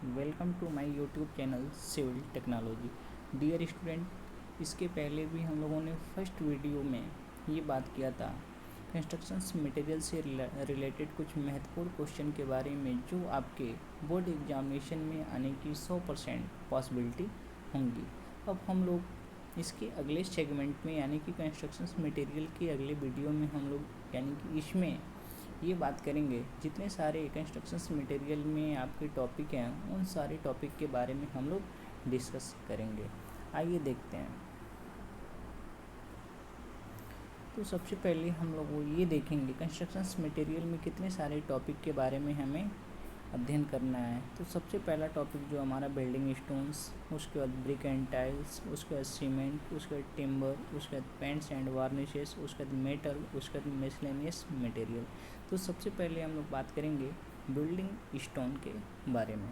Welcome to my YouTube channel civil technology. Dear student, इसके पहले भी हम लोगों ने फर्स्ट वीडियो में ये बात किया था कंस्ट्रक्शंस मटेरियल से रिलेटेड कुछ महत्वपूर्ण क्वेश्चन के बारे में जो आपके बोर्ड एग्जामिनेशन में आने की 100% पॉसिबिलिटी होंगी। अब हम लोग इसके अगले सेगमेंट में यानी कि कंस्ट्रक्शंस मटेरियल के अगले वीडियो में हम लोग यानी कि इसमें ये बात करेंगे जितने सारे कंस्ट्रक्शंस मटेरियल में आपके टॉपिक हैं उन सारे टॉपिक के बारे में हम लोग डिस्कस करेंगे। आइए देखते हैं। तो सबसे पहले हम लोग वो ये देखेंगे कंस्ट्रक्शंस मटेरियल में कितने सारे टॉपिक के बारे में हमें अध्ययन करना है। तो सबसे पहला टॉपिक जो हमारा बिल्डिंग स्टोन्स, उसके बाद ब्रिक एंड टाइल्स, उसके बाद सीमेंट, उसके बाद टिम्बर, उसके बाद पेंट्स एंड वार्निशेस, उसके बाद मेटल, उसके बाद मिसलेनियस मटेरियल। तो सबसे पहले हम लोग बात करेंगे बिल्डिंग स्टोन के बारे में।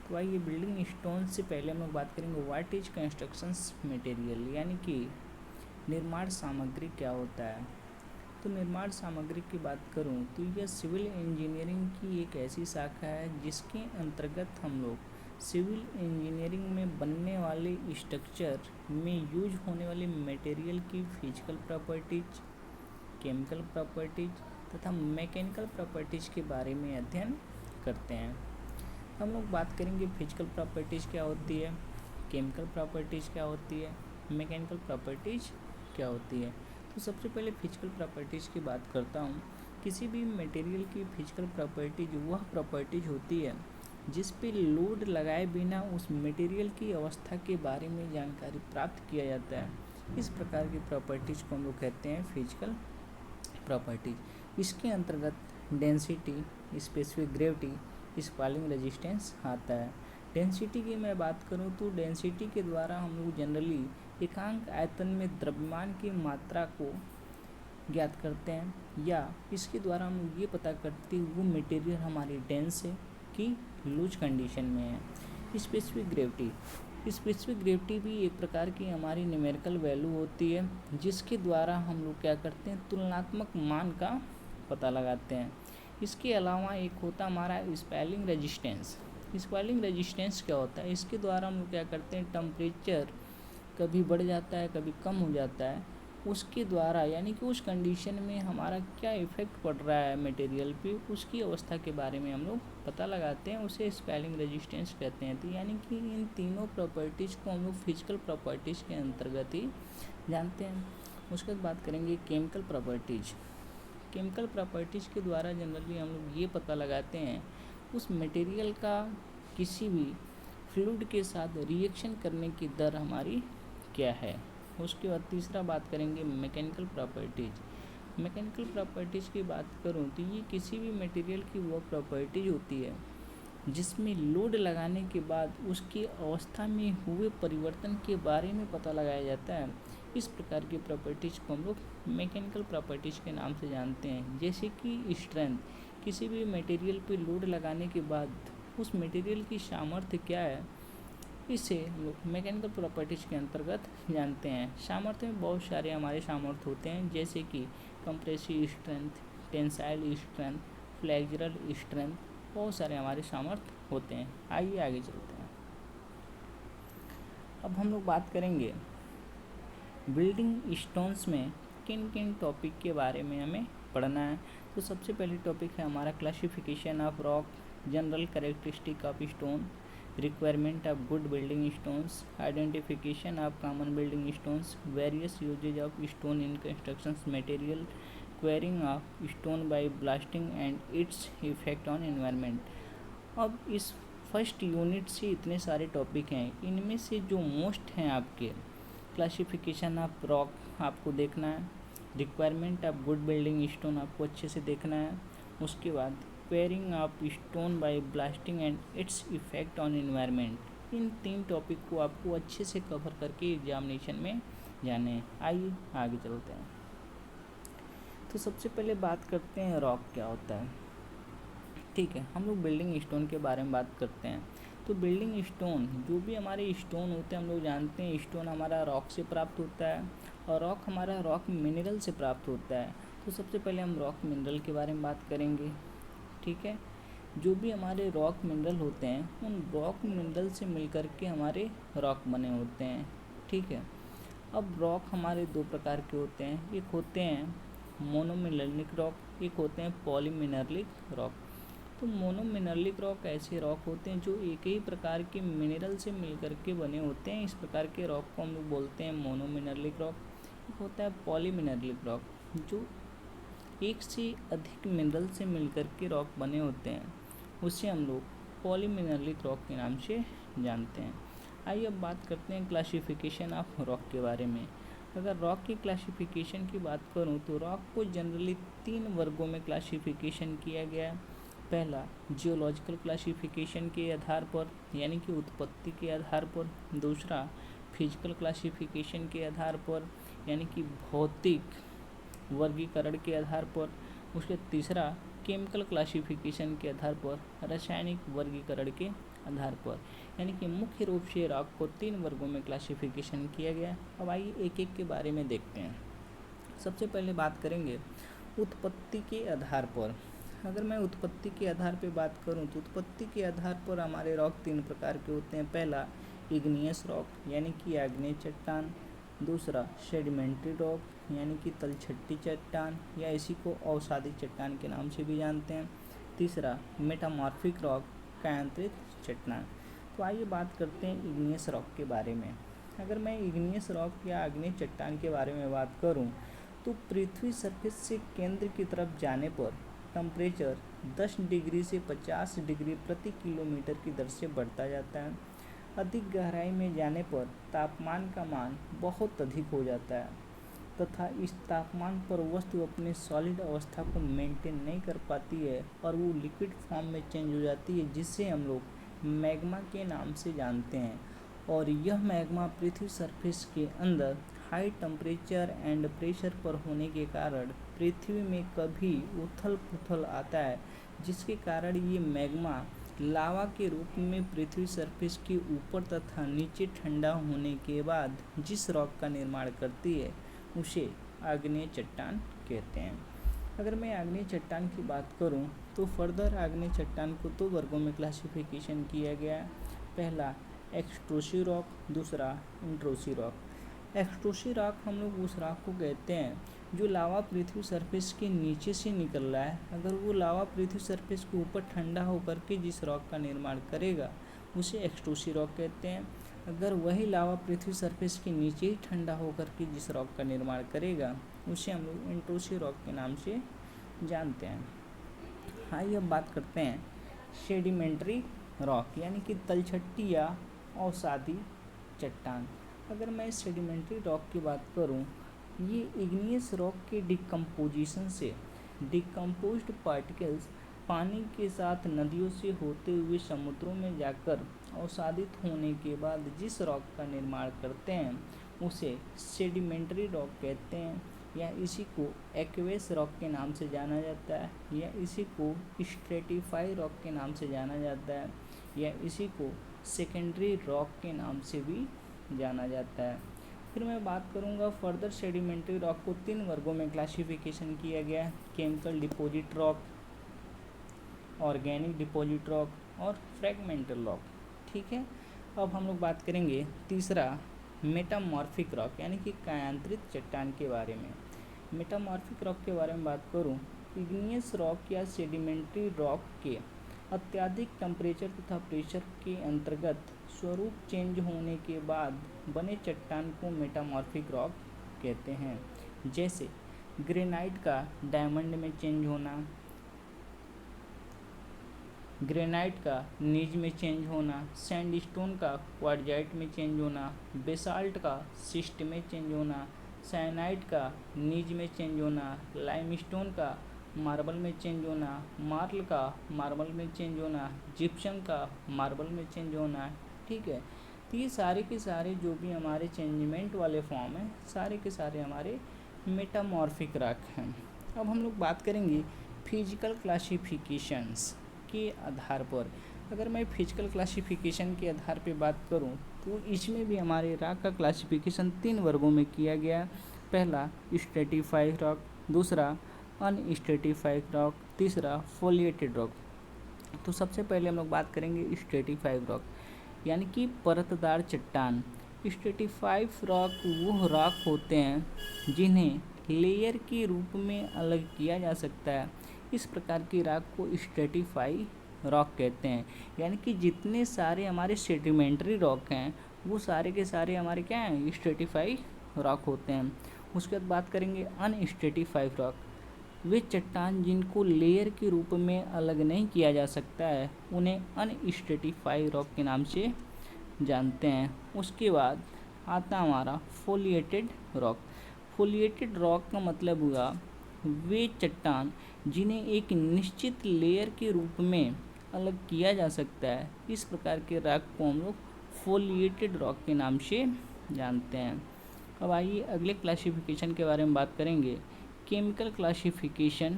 तो आइए बिल्डिंग स्टोन से पहले हम लोग बात करेंगे व्हाट इज कंस्ट्रक्शंस मटेरियल, यानी कि निर्माण सामग्री क्या होता है। तो निर्माण सामग्री की बात करूं तो यह सिविल इंजीनियरिंग की एक ऐसी शाखा है जिसके अंतर्गत हम लोग सिविल इंजीनियरिंग में बनने वाले स्ट्रक्चर में यूज होने वाले मटेरियल की फिजिकल प्रॉपर्टीज, केमिकल प्रॉपर्टीज तथा मैकेनिकल प्रॉपर्टीज के बारे में अध्ययन करते हैं। हम लोग बात करेंगे फिजिकल प्रॉपर्टीज क्या होती है, केमिकल प्रॉपर्टीज क्या होती है, मैकेनिकल प्रॉपर्टीज क्या होती है। तो सबसे पहले फिजिकल प्रॉपर्टीज़ की बात करता हूँ। किसी भी मटेरियल की फिजिकल प्रॉपर्टीज वह प्रॉपर्टीज होती है जिस पे लोड लगाए बिना उस मटेरियल की अवस्था के बारे में जानकारी प्राप्त किया जाता है। इस प्रकार की प्रॉपर्टीज को हम लोग कहते हैं फिजिकल प्रॉपर्टीज। इसके अंतर्गत density, specific gravity, spoiling resistance आता है। डेंसिटी की मैं बात करूं तो डेंसिटी के द्वारा हम लोग जनरली एकांक आयतन में द्रव्यमान की मात्रा को ज्ञात करते हैं, या इसके द्वारा हम लोग ये पता करते हैं वो मटेरियल हमारी डेंस है कि लूज कंडीशन में है। स्पेसिफिक ग्रेविटी भी एक प्रकार की हमारी न्यूमेरिकल वैल्यू होती है जिसके द्वारा हम लोग क्या करते हैं तुलनात्मक मान का पता लगाते हैं। इसके अलावा एक होता हमारा स्पॉइलिंग रेजिस्टेंस। स्पॉइलिंग रेजिस्टेंस क्या होता है, इसके द्वारा हम लोग क्या करते हैं टेम्परेचर कभी बढ़ जाता है कभी कम हो जाता है, उसके द्वारा यानी कि उस कंडीशन में हमारा क्या इफ़ेक्ट पड़ रहा है मटेरियल पे, उसकी अवस्था के बारे में हम लोग पता लगाते हैं, उसे स्पॉइलिंग रेजिस्टेंस कहते हैं। तो यानी कि इन तीनों प्रॉपर्टीज़ को हम लोग फिजिकल प्रॉपर्टीज़ के अंतर्गत ही जानते हैं। उसके बाद बात करेंगे केमिकल प्रॉपर्टीज़। केमिकल प्रॉपर्टीज़ के द्वारा जनरली हम लोग ये पता लगाते हैं उस मटेरियल का किसी भी फ्लूइड के साथ रिएक्शन करने की दर हमारी क्या है। उसके बाद तीसरा बात करेंगे मैकेनिकल प्रॉपर्टीज़। मैकेनिकल प्रॉपर्टीज़ की बात करूं तो ये किसी भी मटेरियल की वो प्रॉपर्टीज होती है जिसमें लोड लगाने के बाद उसकी अवस्था में हुए परिवर्तन के बारे में पता लगाया जाता है। इस प्रकार की प्रॉपर्टीज़ को हम लोग मैकेनिकल प्रॉपर्टीज़ के नाम से जानते हैं। जैसे कि स्ट्रेंथ, किसी भी मटेरियल पे लोड लगाने के बाद उस मटेरियल की सामर्थ्य क्या है, इसे हम लोग मैकेनिकल प्रॉपर्टीज़ के अंतर्गत जानते हैं। सामर्थ्य में बहुत सारे हमारे सामर्थ्य होते हैं जैसे कि compressive strength, tensile strength, flexural strength, बहुत सारे हमारे सामर्थ्य होते हैं। आइए आगे चलते हैं। अब हम लोग बात करेंगे बिल्डिंग स्टोन्स में किन किन टॉपिक के बारे में हमें पढ़ना है। तो सबसे पहले टॉपिक है हमारा classification of rock, general characteristic of stone, requirement of good building stones, identification of common building stones, various usages of stone in construction material, quarrying of stone by blasting and its effect on environment. अब इस first unit से इतने सारे topic हैं, इनमें से जो most हैं आपके क्लासिफिकेशन ऑफ रॉक आपको देखना है, requirement of good building stone आपको अच्छे से देखना है, उसके बाद quarrying of stone by blasting and its effect on environment. इन तीन टॉपिक को आपको अच्छे से कवर करके एग्जामिनेशन में जाने हैं। आइए आगे चलते हैं। तो सबसे पहले बात करते हैं रॉक क्या होता है। ठीक है, हम लोग बिल्डिंग स्टोन के बारे में बात करते हैं। तो बिल्डिंग स्टोन जो भी हमारे स्टोन होते हैं हम लोग जानते हैं स्टोन हमारा रॉक से प्राप्त होता है और रॉक हमारा रॉक मिनरल से प्राप्त होता है। तो सबसे पहले हम रॉक मिनरल के बारे में बात करेंगे। ठीक है, जो भी हमारे रॉक मिनरल होते हैं उन रॉक मिनरल से मिलकर के हमारे रॉक बने होते हैं। ठीक है, अब रॉक हमारे दो प्रकार के होते हैं, एक होते हैं मोनोमिनरलिक रॉक, एक होते हैं पॉलीमिनरलिक रॉक। तो मोनोमिनरलिक रॉक ऐसे रॉक होते हैं जो एक ही प्रकार के मिनरल से मिलकर के बने होते हैं, इस प्रकार के रॉक को हम लोग बोलते हैं मोनोमिनरलिक रॉक। एक होता है पॉलीमिनरलिक रॉक, जो एक से अधिक मिनरल से मिलकर के रॉक बने होते हैं, उसे हम लोग पॉलीमिनरलिक रॉक के नाम से जानते हैं। आइए अब बात करते हैं क्लासिफिकेशन ऑफ रॉक के बारे में। अगर रॉक की क्लासिफिकेशन की बात करूं तो रॉक को जनरली 3 वर्गों में क्लासिफिकेशन किया गया है। पहला जियोलॉजिकल क्लासिफिकेशन के आधार पर, यानी कि उत्पत्ति के आधार पर। दूसरा फिजिकल क्लासिफिकेशन के आधार पर, यानी कि भौतिक वर्गीकरण के आधार पर। उसके तीसरा केमिकल क्लासिफिकेशन के आधार पर, रासायनिक वर्गीकरण के आधार पर। यानी कि मुख्य रूप से रॉक को 3 वर्गों में क्लासिफिकेशन किया गया। अब आइए एक एक के बारे में देखते हैं। सबसे पहले बात करेंगे उत्पत्ति के आधार पर। अगर मैं उत्पत्ति के आधार पर बात करूं तो उत्पत्ति के आधार पर हमारे रॉक 3 प्रकार के होते हैं। पहला इग्नियस रॉक, यानी कि आग्नेय चट्टान। दूसरा सेडिमेंट्री रॉक, यानी कि तलछट्टी चट्टान या इसी को अवसादी चट्टान के नाम से भी जानते हैं। तीसरा मेटामॉर्फिक रॉक, कायांतरित चट्टान। तो आइए बात करते हैं इग्नियस रॉक के बारे में। अगर मैं इग्नियस रॉक या आग्नेय चट्टान के बारे में बात करूं तो पृथ्वी सरफेस से केंद्र की तरफ जाने पर टेम्परेचर 10 डिग्री से 50 डिग्री प्रति किलोमीटर की दर से बढ़ता जाता है। अधिक गहराई में जाने पर तापमान का मान बहुत अधिक हो जाता है तथा इस तापमान पर वस्तु अपने सॉलिड अवस्था को मेंटेन नहीं कर पाती है और वो लिक्विड फॉर्म में चेंज हो जाती है, जिससे हम लोग मैग्मा के नाम से जानते हैं। और यह मैग्मा पृथ्वी सरफेस के अंदर हाई टेम्परेचर एंड प्रेशर पर होने के कारण पृथ्वी में कभी उथल पुथल आता है, जिसके कारण ये मैग्मा लावा के रूप में पृथ्वी सरफेस के ऊपर तथा नीचे ठंडा होने के बाद जिस रॉक का निर्माण करती है उसे आग्नेय चट्टान कहते हैं। अगर मैं आग्नेय चट्टान की बात करूं तो फर्दर आग्नेय चट्टान को 2 वर्गों में क्लासिफिकेशन किया गया है। पहला एक्सट्रूसिव रॉक, दूसरा इंट्रूसिव रॉक। एक्सट्रूसिव रॉक हम लोग उस रॉक को कहते हैं जो लावा पृथ्वी सरफेस के नीचे से निकल रहा है। अगर वो लावा पृथ्वी सरफेस के ऊपर ठंडा होकर के जिस रॉक का निर्माण करेगा उसे एक्सट्रूसिव रॉक कहते हैं। अगर वही लावा पृथ्वी सरफेस के नीचे ही ठंडा होकर के जिस रॉक का निर्माण करेगा उसे हम लोग इंट्रूसिव रॉक के नाम से जानते हैं। आइए अब बात करते हैं सेडिमेंट्री रॉक, यानी कि तलछट्टी या अवसादी चट्टान। अगर मैं सेडिमेंट्री रॉक की बात करूं, ये इग्नियस रॉक के डिकम्पोजिशन से डिकम्पोज्ड पार्टिकल्स पानी के साथ नदियों से होते हुए समुद्रों में जाकर अवसादित होने के बाद जिस रॉक का निर्माण करते हैं उसे सेडिमेंट्री रॉक कहते हैं, या इसी को एक्वेस रॉक के नाम से जाना जाता है, या इसी को स्ट्रेटिफाई रॉक के नाम से जाना जाता है, या इसी को सेकेंडरी रॉक के नाम से भी जाना जाता है। फिर मैं बात करूंगा फर्दर सेडिमेंट्री रॉक को 3 वर्गों में क्लासिफिकेशन किया गया है। Chemical deposit rock, organic deposit rock और फ्रैगमेंटल रॉक। ठीक है, अब हम लोग बात करेंगे तीसरा मेटामॉर्फिक रॉक, यानी कि कायांतरित चट्टान के बारे में। मेटामॉर्फिक रॉक के बारे में बात करूं, इग्नियस रॉक या सेडिमेंट्री रॉक के अत्यधिक टेम्परेचर तथा प्रेशर के अंतर्गत स्वरूप चेंज होने के बाद बने चट्टान को मेटामॉर्फिक रॉक कहते हैं। जैसे ग्रेनाइट का डायमंड में चेंज होना, ग्रेनाइट का नीज में चेंज होना, सैंडस्टोन का क्वार्टजाइट में चेंज होना, बेसाल्ट का सिस्ट में चेंज होना, साइनाइड का नीज में चेंज होना, लाइमस्टोन का मार्बल में चेंज होना, मार्ल का मार्बल में चेंज होना, जिप्सम का मार्बल में चेंज होना। ठीक है, तो ये सारे के सारे जो भी हमारे चेंजमेंट वाले फॉर्म हैं सारे के सारे हमारे मेटामॉर्फिक रॉक हैं। अब हम लोग बात करेंगे फिजिकल क्लासिफिकेशंस के आधार पर। अगर मैं फिजिकल क्लासिफिकेशन के आधार पर बात करूं तो इसमें भी हमारे रॉक का क्लासिफिकेशन 3 वर्गों में किया गया। पहला स्ट्रेटिफाइड रॉक, दूसरा अनस्ट्रेटिफाइड रॉक, तीसरा फोलिएटेड रॉक। तो सबसे पहले हम लोग बात करेंगे स्ट्रेटिफाइड रॉक, यानी कि परतदार चट्टान। स्ट्रेटिफाइड रॉक वो रॉक होते हैं जिन्हें लेयर के रूप में अलग किया जा सकता है। इस प्रकार की रॉक को स्ट्रेटिफाइड रॉक कहते हैं। यानी कि जितने सारे हमारे सेडिमेंट्री रॉक हैं वो सारे के सारे हमारे क्या हैं, स्ट्रेटिफाइड रॉक होते हैं। उसके बाद बात करेंगे अनस्ट्रेटिफाइड रॉक। वे चट्टान जिनको लेयर के रूप में अलग नहीं किया जा सकता है उन्हें अनस्ट्रेटिफाइड रॉक के नाम से जानते हैं। उसके बाद आता हमारा फोलिएटेड रॉक। फोलिएटेड रॉक का मतलब हुआ वे चट्टान जिन्हें एक निश्चित लेयर के रूप में अलग किया जा सकता है। इस प्रकार के रॉक को हम लोग फोलिएटेड रॉक के नाम से जानते हैं। अब आइए अगले क्लासिफिकेशन के बारे में बात करेंगे। केमिकल क्लासिफिकेशन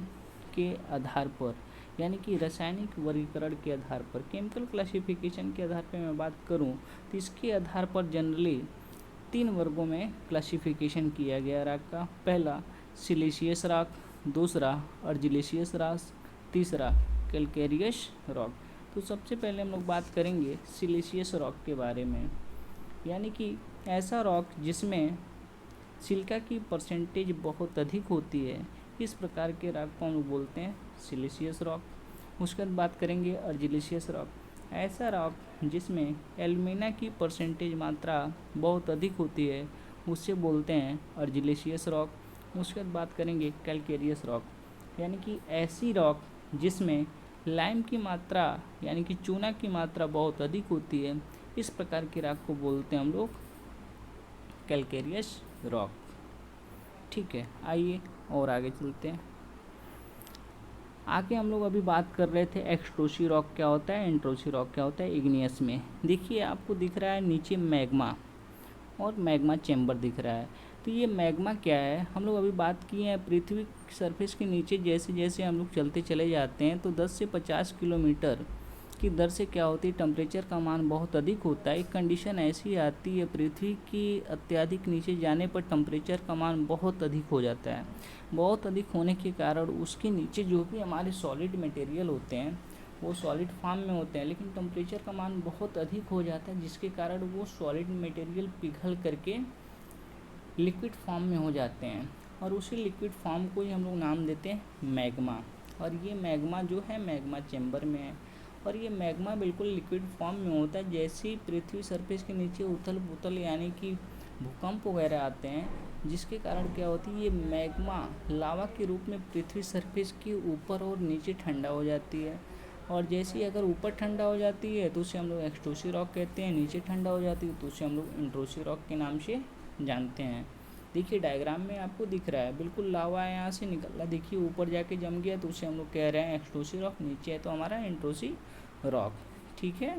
के आधार पर, यानी कि रासायनिक वर्गीकरण के आधार पर, केमिकल क्लासिफिकेशन के आधार पर मैं बात करूं तो इसके आधार पर जनरली 3 वर्गों में क्लासिफिकेशन किया गया रॉक का। पहला सिलिशियस रॉक, दूसरा अर्जिलेशियस रॉक, तीसरा कैल्केरियस रॉक। तो सबसे पहले हम लोग बात करेंगे सिलिशियस रॉक के बारे में, यानी कि ऐसा रॉक जिसमें सिलिका की परसेंटेज बहुत अधिक होती है। इस प्रकार के रॉक को हम बोलते हैं सिलिशियस रॉक। उसके बाद बात करेंगे अर्जिलेशियस रॉक। ऐसा रॉक जिसमें एल्यूमिना की परसेंटेज मात्रा बहुत अधिक होती है उससे बोलते हैं अर्जिलेशियस रॉक। उसके बाद बात करेंगे कैल्केरियस रॉक, यानी कि ऐसी रॉक जिसमें लाइम की मात्रा यानी कि चूना की मात्रा बहुत अधिक होती है। इस प्रकार की रॉक को बोलते हैं हम लोग कैल्केरियस रॉक। ठीक है, आइए और आगे चलते हैं। आगे हम लोग अभी बात कर रहे थे एक्सट्रोसी रॉक क्या होता है, इंट्रोसी रॉक क्या होता है इग्नियस में। देखिए आपको दिख रहा है नीचे मैग्मा और मैग्मा चैम्बर दिख रहा है। तो ये मैग्मा क्या है, हम लोग अभी बात किए हैं पृथ्वी सरफेस के नीचे जैसे जैसे हम लोग चलते चले जाते हैं तो 10 से 50 किलोमीटर की दर से क्या होती है, टेम्परेचर का मान बहुत अधिक होता है। एक कंडीशन ऐसी आती है पृथ्वी की अत्यधिक नीचे जाने पर टेम्परेचर का मान बहुत अधिक हो जाता है। बहुत अधिक होने के कारण उसके नीचे जो भी हमारे सॉलिड मटेरियल होते हैं वो सॉलिड फॉर्म में होते हैं, लेकिन टेम्परेचर का मान बहुत अधिक हो जाता है जिसके कारण वो सॉलिड मटेरियल पिघल करके लिक्विड फॉर्म में हो जाते हैं और उसी लिक्विड फॉर्म को ही हम लोग नाम देते हैं मैग्मा। और ये मैग्मा जो है मैग्मा चैम्बर में है और ये मैग्मा बिल्कुल लिक्विड फॉर्म में होता है। जैसे ही पृथ्वी सरफेस के नीचे उथल पुथल यानी कि भूकंप वगैरह आते हैं जिसके कारण क्या होती है, ये मैग्मा लावा के रूप में पृथ्वी सरफेस के ऊपर और नीचे ठंडा हो जाती है। और जैसे ही अगर ऊपर ठंडा हो जाती है तो उसे हम लोग एक्सट्रोसी रॉक कहते हैं, नीचे ठंडा हो जाती है तो उसे हम लोग इंट्रोसी रॉक के नाम से जानते हैं। देखिए डायग्राम में आपको दिख रहा है बिल्कुल लावा यहाँ से निकल रहा, देखिए ऊपर जाके जम गया तो उसे हम लोग कह रहे हैं एक्सट्रोसी रॉक, नीचे है तो हमारा इंट्रोसी रॉक। ठीक है।